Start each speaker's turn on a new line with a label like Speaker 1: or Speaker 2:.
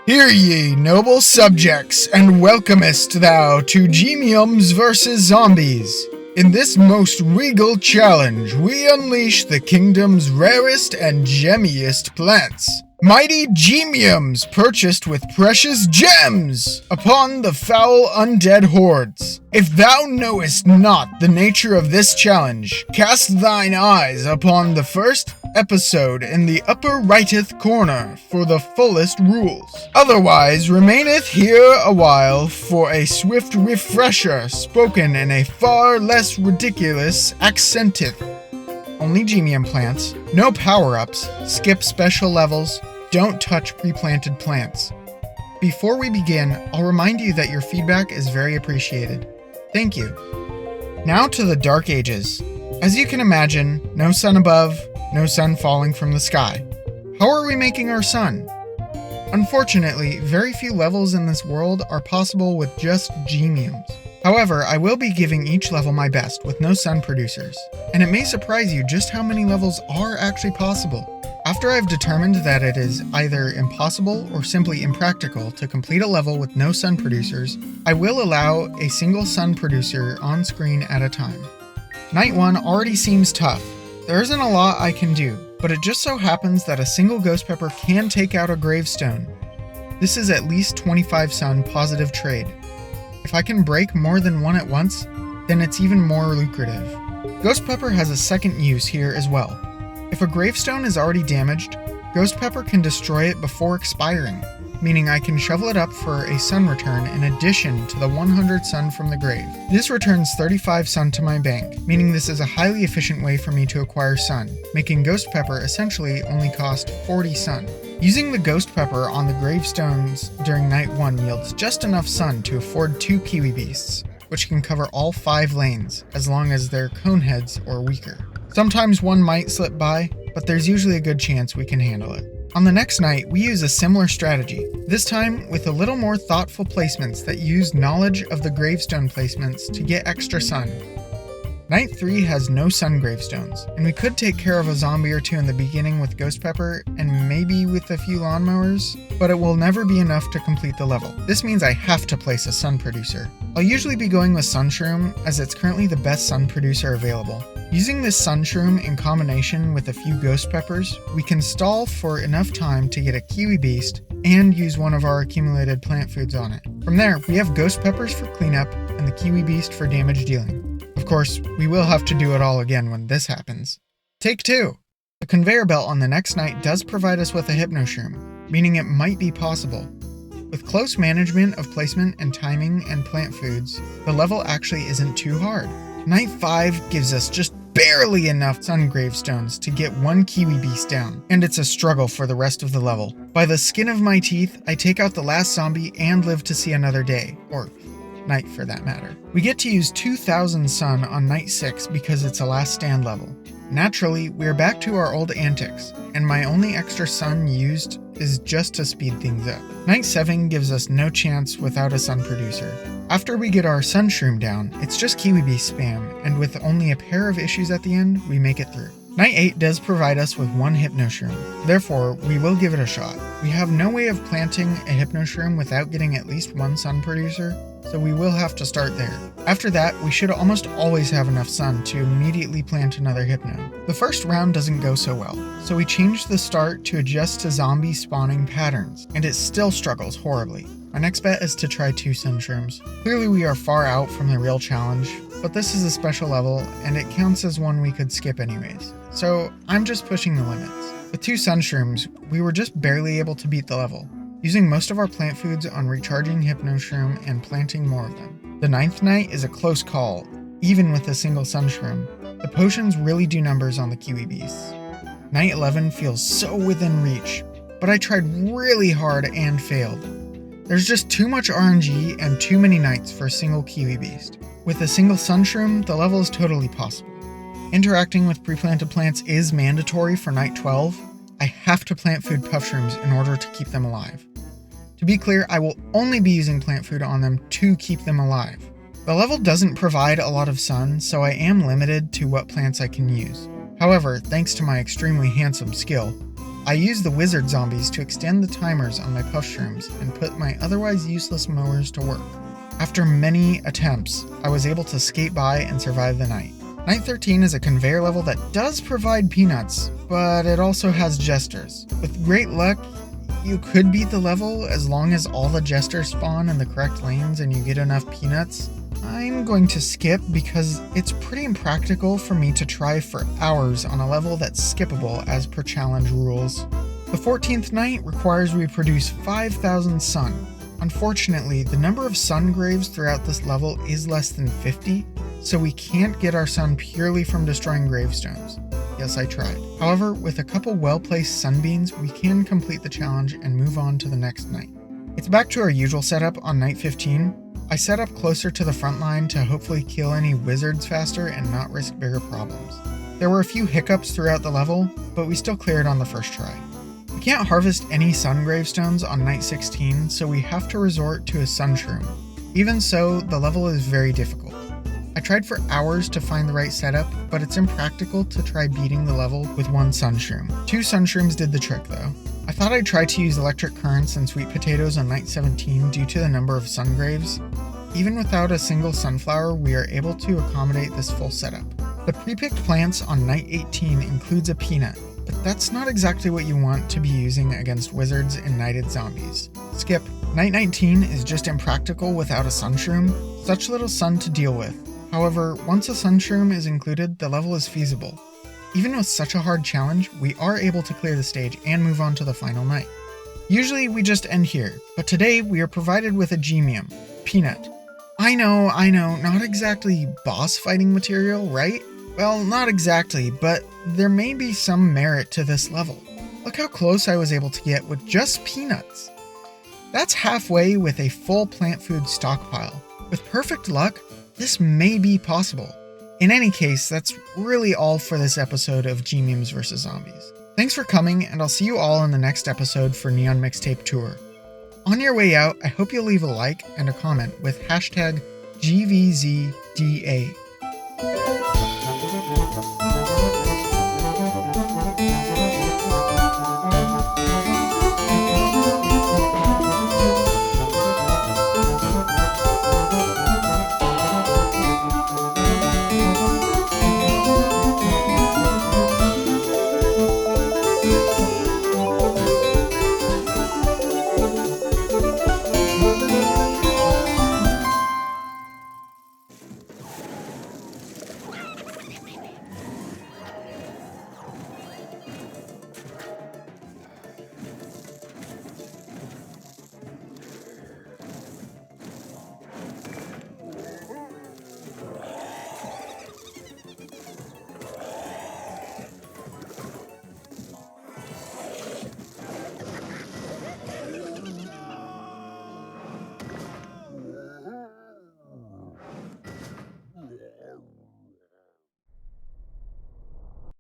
Speaker 1: Hear ye, noble subjects, and welcomest thou to gemiums versus zombies. In this most regal challenge, we unleash the kingdom's rarest and gemmiest plants. Mighty gemiums purchased with precious gems upon the foul undead hordes. If thou knowest not the nature of this challenge, cast thine eyes upon the first episode in the upper righteth corner for the fullest rules. Otherwise remaineth here a while for a swift refresher spoken in a far less ridiculous accenteth. Only gemium plants, no power-ups, skip special levels, don't touch pre-planted plants. Before we begin, I'll remind you that your feedback is very appreciated. Thank you. Now to the Dark Ages. As you can imagine, no sun above, no sun falling from the sky. How are we making our sun? Unfortunately, very few levels in this world are possible with just gemiums. However, I will be giving each level my best with no sun producers, and it may surprise you just how many levels are actually possible. After I've determined that it is either impossible or simply impractical to complete a level with no sun producers, I will allow a single sun producer on screen at a time. Night 1 already seems tough. There isn't a lot I can do, but it just so happens that a single ghost pepper can take out a gravestone. This is at least 25 sun positive trade. If I can break more than one at once, then it's even more lucrative. Ghost pepper has a second use here as well. If a gravestone is already damaged, ghost pepper can destroy it before expiring, meaning I can shovel it up for a sun return in addition to the 100 sun from the grave. This returns 35 sun to my bank, meaning this is a highly efficient way for me to acquire sun, making ghost pepper essentially only cost 40 sun. Using the ghost pepper on the gravestones during night 1 yields just enough sun to afford 2 kiwi beasts, which can cover all 5 lanes, as long as they're cone heads or weaker. Sometimes one might slip by, but there's usually a good chance we can handle it. On the next night, we use a similar strategy, this time with a little more thoughtful placements that use knowledge of the gravestone placements to get extra sun. Night 3 has no sun gravestones, and we could take care of a zombie or two in the beginning with ghost pepper and maybe with a few lawnmowers, but it will never be enough to complete the level. This means I have to place a sun producer. I'll usually be going with sun shroom as it's currently the best sun producer available. Using this sun shroom in combination with a few ghost peppers, we can stall for enough time to get a kiwi beast and use one of our accumulated plant foods on it. From there, we have ghost peppers for cleanup and the kiwi beast for damage dealing. Of course, we will have to do it all again when this happens. Take 2. The conveyor belt on the next night does provide us with a hypno shroom, meaning it might be possible. With close management of placement and timing and plant foods, the level actually isn't too hard. Night 5 gives us just barely enough sun gravestones to get 1 kiwi beast down, and it's a struggle for the rest of the level. By the skin of my teeth, I take out the last zombie and live to see another day, or night for that matter. We get to use 2000 sun on night 6 because it's a last stand level. Naturally, we're back to our old antics, and my only extra sun used is just to speed things up. Night 7 gives us no chance without a sun producer. After we get our sun shroom down, it's just kiwi beast spam, and with only a pair of issues at the end, we make it through. Night 8 does provide us with 1 hypno shroom, therefore we will give it a shot. We have no way of planting a hypno shroom without getting at least 1 sun producer, so we will have to start there. After that, we should almost always have enough sun to immediately plant another hypno. The first round doesn't go so well, so we changed the start to adjust to zombie spawning patterns, and it still struggles horribly. Our next bet is to try 2 sun shrooms. Clearly we are far out from the real challenge, but this is a special level, and it counts as one we could skip anyways. So I'm just pushing the limits. With 2 sun shrooms, we were just barely able to beat the level, using most of our plant foods on recharging hypno shroom and planting more of them. The 9th night is a close call, even with a single sun shroom. The potions really do numbers on the kiwi beasts. Night 11 feels so within reach, but I tried really hard and failed. There's just too much RNG and too many nights for a single kiwi beast. With a single sun shroom, the level is totally possible. Interacting with pre-planted plants is mandatory for night 12. I have to plant food puff shrooms in order to keep them alive. To be clear, I will only be using plant food on them to keep them alive. The level doesn't provide a lot of sun, so I am limited to what plants I can use. However, thanks to my extremely handsome skill, I used the wizard zombies to extend the timers on my puff shrooms and put my otherwise useless mowers to work. After many attempts, I was able to skate by and survive the night. Night 13 is a conveyor level that does provide peanuts, but it also has jesters. With great luck, you could beat the level as long as all the jesters spawn in the correct lanes and you get enough peanuts. I'm going to skip because it's pretty impractical for me to try for hours on a level that's skippable as per challenge rules. The 14th night requires we produce 5,000 sun. Unfortunately, the number of sun graves throughout this level is less than 50, so we can't get our sun purely from destroying gravestones. Yes, I tried. However, with a couple well-placed sunbeams, we can complete the challenge and move on to the next night. It's back to our usual setup on night 15. I set up closer to the front line to hopefully kill any wizards faster and not risk bigger problems. There were a few hiccups throughout the level, but we still cleared on the first try. We can't harvest any sun gravestones on night 16, so we have to resort to a sun shroom. Even so, the level is very difficult. I tried for hours to find the right setup, but it's impractical to try beating the level with one sun shroom. 2 sun shrooms did the trick though. I thought I'd try to use electric currents and sweet potatoes on night 17 due to the number of sun graves. Even without a single sunflower, we are able to accommodate this full setup. The pre-picked plants on night 18 includes a peanut, but that's not exactly what you want to be using against wizards and knighted zombies. Skip. Night 19 is just impractical without a sun shroom, such little sun to deal with. However, once a sun shroom is included, the level is feasible. Even with such a hard challenge, we are able to clear the stage and move on to the final night. Usually we just end here, but today we are provided with a gemium, peanut. I know, not exactly boss fighting material, right? Well, not exactly, but there may be some merit to this level. Look how close I was able to get with just peanuts. That's halfway with a full plant food stockpile. With perfect luck, this may be possible. In any case, that's really all for this episode of Gemiums vs. Zombies. Thanks for coming, and I'll see you all in the next episode for Neon Mixtape Tour. On your way out, I hope you'll leave a like and a comment with hashtag GvZDA.